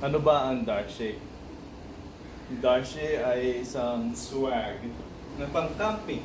Ano ba ang Darshay? Darshay ay isang swag na pang-camping.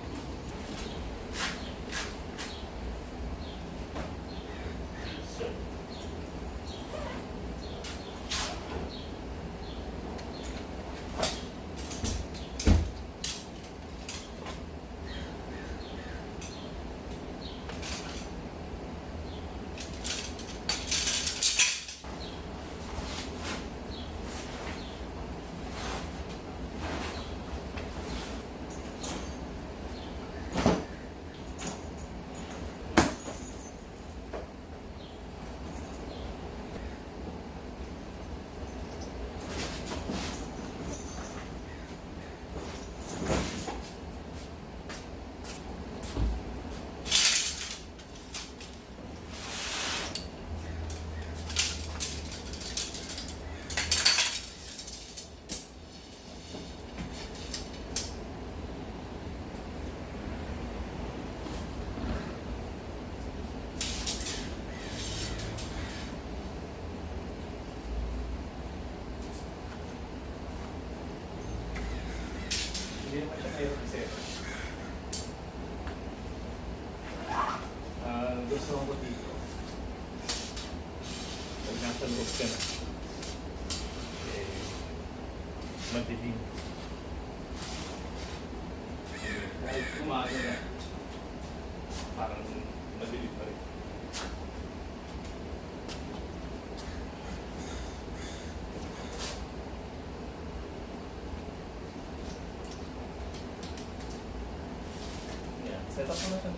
Hindi naman siya mayroon kasi. Gusto ko dito. Pag nasa loob ka na, madilim. Kahit umaga na, parang madilim pa rin. Yeah, set up mo na siya.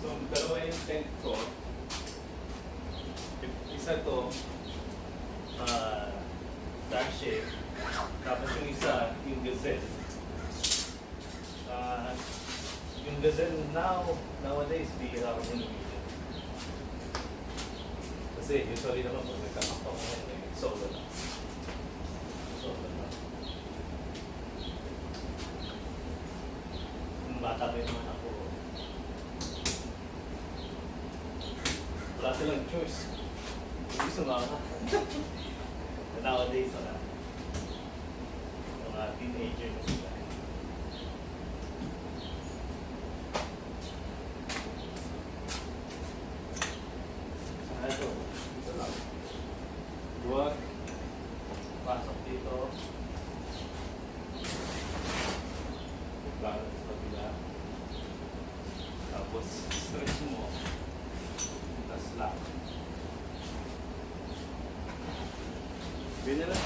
So, dalawa yung tent ko. Isa to, Darshay. Tapos yung isa, yung Gazelle. Yung Gazelle nowadays, bihira ako nililitin. Kasi usually naman pag nagkakakto ko ngayon, solo na. Solo na. Nung bata pa yung mga ako, wala silang choice. Hindi sumama. Nowadays, wala. Mga teenager na sila. Saan ito? Dito lang. Duwag. Pasok dito. Balance sa kabila. Tapos, stretch mo. Tapos lock. Ganyan lang.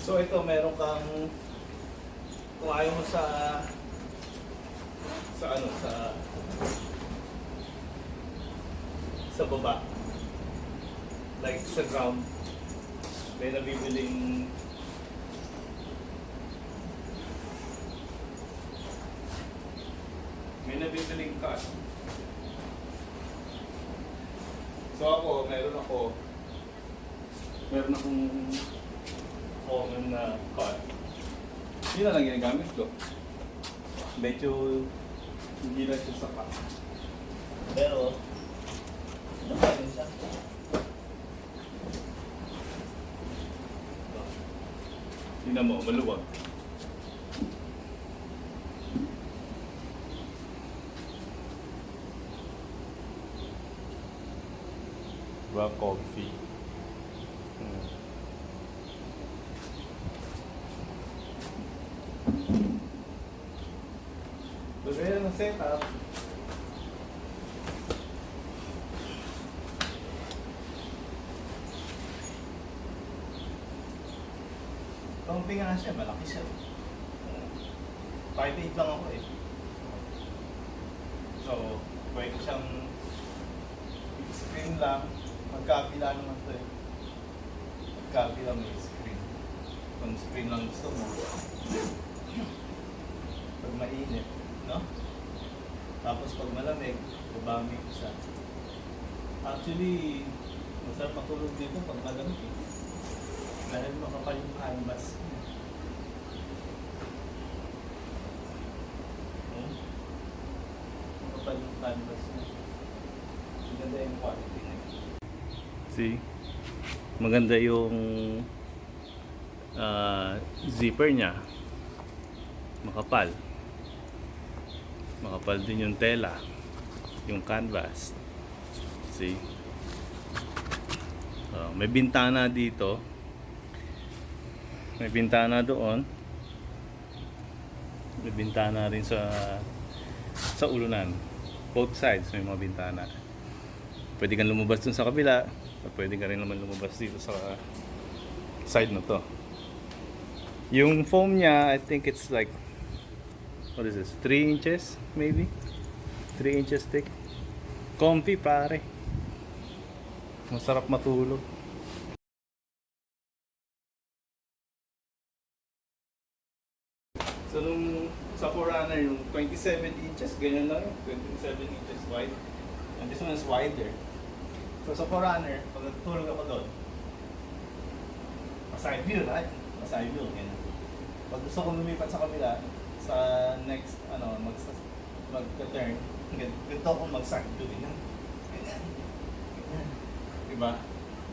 So ito, meron kang, kung ayaw mo sa baba, like sa ground, may nabibiling cot. So ako, meron akong common na cot. Yun na lang ginagamit ko. Medyo hindi lang siya sapat. Pero nakain siya. Tingnan mo, maluwag. Well, coffee. So, ganyan ang setup. Comfy nga siya, malaki siya. 5'8 lang ako eh. So, pwede siyang screen lang. Magkabila naman ito eh. Magkabila may screen. Kung screen lang gusto mo. Pag mainit, no? Tapos pag malamig, babamig siya. Actually, masarap matulog dito pag malamig eh. Dahil makapal yung canvas. Makapal yung canvas niya. Maganda yung quality niya. See? Maganda yung zipper niya. Makapal. Makapal din yung tela. Yung canvas. See? May bintana dito. May bintana doon. May bintana rin sa ulunan. Both sides may mga bintana. Pwede kang lumabas dun sa kabila. Pwede ka rin naman lumabas dito sa side na to. Yung foam niya, I think it's like, what is this? 3 inches maybe? 3 inches thick. Comfy pare. Masarap matulog. So nung sa Forerunner, yung 27 inches, ganyan lang yun. 27 inches wide. And this one is wider. So sa Forerunner, pag natutulog ako doon, side view, right? Side view, ganyan. Pag gusto kong lumipat sa kabila, sa next, mag-turn, ganito akong mag-side view din yan. Ganyan. Ganyan. Diba?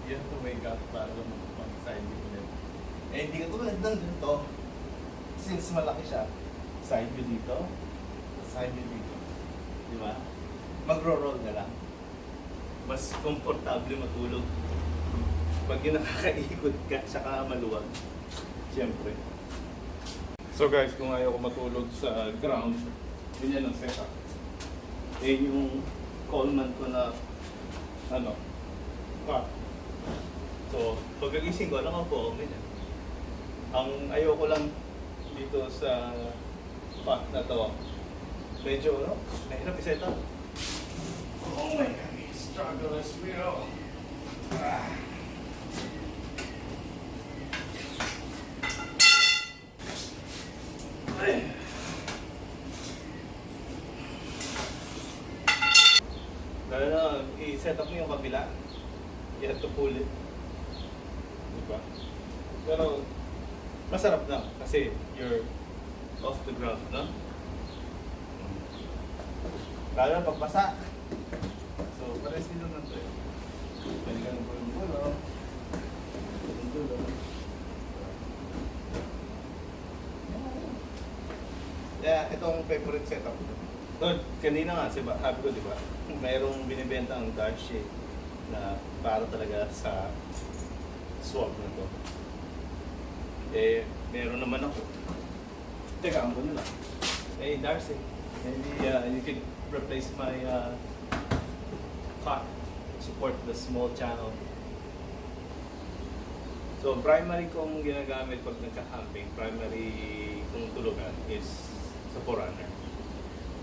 You have to wake up para mag-side view ulit. Eh, hindi ka tulad ng ganito. Since malaki siya, side view dito, side view dito. Diba? Magro-roll na lang. Mas komportable matulog. Pag yung nakakaikot ka, saka maluwag. Siyempre. So guys, kung ayaw ko matulog sa ground, yun yan ang setup. Eh yung Coleman ko na, cot. So, pagkagising ko, nakaupo ako ganyan. Ang ayaw ko lang dito sa cot na to, medyo, nahirap i-set up. Oh my God, struggle is real. Dahil na, i-set up mo yung kabila, you have to pull it. Diba? Pero, masarap na kasi you're off the ground, no? Lalo na pagpasa. So, pares din naman ito eh. Pwede ka nang pulo-pulo. Pulo-pulo. Yeah, itong favorite setup ko. Kanina nga, sabi ko, di ba? Mayroong binibenta ang Darshay na para talaga sa swab na to. Eh, meron naman ako. Teka, ang gano'n lang. Hey, Darcy, maybe you can replace my cot to support the small channel. So, primary kong ginagamit pag nagka-camping, primary kong tulugan is sa Forerunner.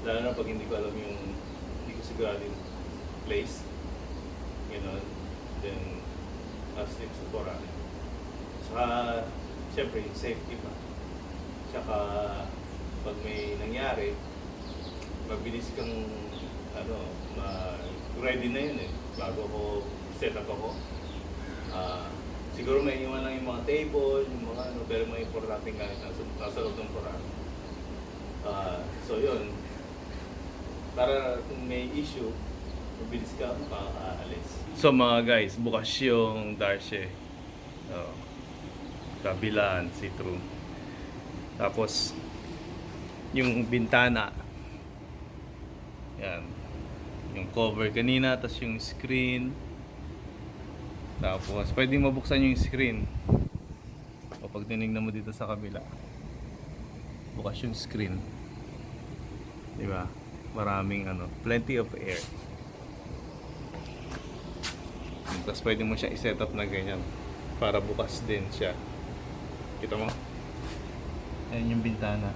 Lalo na pag hindi ko alam hindi ko sigurado yung place, gano'n, then I'll sleep sa Forerunner. Saka, siyempre, yung safety pa. Tsaka, pag may nangyari, mabilis kang, ready na yun eh. Bago ko set up ako. Siguro may iwan lang yung mga table, yung mga pero may importante gamit nasa loob ng Forerunner. So yun, para kung may issue, mabilis ka makakaalis. So mga guys, bukas yung Darshay. Kabilaan, see-through. Tapos, yung bintana. Yan. Yung cover kanina, tapos yung screen. Tapos, pwedeng mabuksan yung screen. O pag tinignan mo dito sa kabila, bukas yung screen. Diba? Maraming plenty of air. Tapos pwede mo siya i-set up na ganyan para bukas din siya. Kita mo? Ayan yung bintana.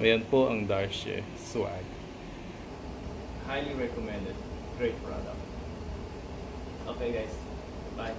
Ayan po ang Dacia Swag. Highly recommended. Great product. Okay guys, bye.